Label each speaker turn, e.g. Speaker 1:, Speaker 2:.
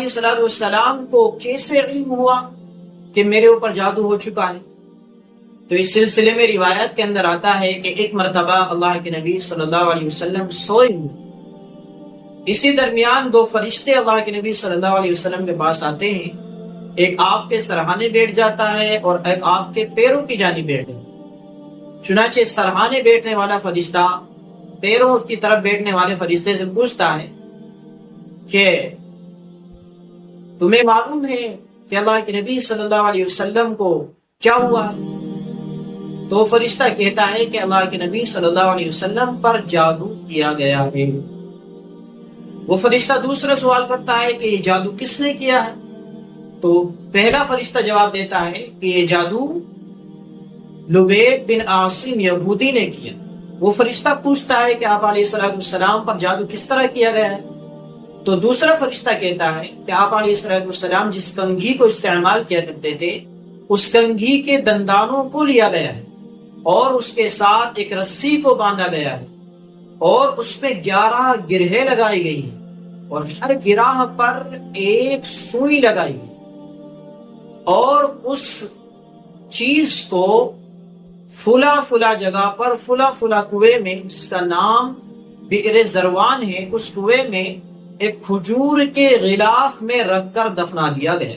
Speaker 1: علیہ السلام کو کیسے علم ہوا کہ میرے اوپر جادو ہو چکا ہے؟ تو اس سلسلے میں روایت کے اندر آتا ہے کہ ایک مرتبہ اللہ کے نبی صلی اللہ علیہ وسلم سوئے ہوئے، اسی درمیان دو فرشتے اللہ کے نبی صلی اللہ علیہ وسلم کے پاس آتے ہیں، ایک آپ کے سرہانے بیٹھ جاتا ہے اور ایک آپ کے پیروں کی جانب بیٹھ جاتا ہے۔ چنانچہ سرہانے بیٹھنے والا فرشتہ پیروں کی طرف بیٹھنے والے فرشتے سے پوچھتا ہے کہ تمہیں معلوم ہے کہ اللہ کے نبی صلی اللہ علیہ وسلم کو کیا ہوا ہے؟ تو فرشتہ کہتا ہے کہ اللہ کے نبی صلی اللہ علیہ وسلم پر جادو کیا گیا ہے۔ وہ فرشتہ دوسرا سوال کرتا ہے کہ یہ جادو کس نے کیا ہے؟ تو پہلا فرشتہ جواب دیتا ہے کہ یہ جادو لبید بن عاصم یہودی نے کیا۔ وہ فرشتہ پوچھتا ہے کہ آپ علیہ السلام پر جادو کس طرح کیا گیا ہے؟ تو دوسرا فرشتہ کہتا ہے کہ آپ علیہ السلام جس کنگھی کو استعمال کیا کرتے تھے اس کنگھی کے دندانوں کو لیا گیا ہے اور اس کے ساتھ ایک رسی کو باندھا گیا ہے اور اس پہ 11 گرہیں لگائی گئی ہیں اور ہر گراہ پر ایک سوئی لگائی گئی اور اس چیز کو فلا جگہ پر فلا کنویں میں جس کا نام بئر زروان ہے، اس کنویں میں ایک کھجور کے غلاف میں رکھ کر دفنا دیا گیا۔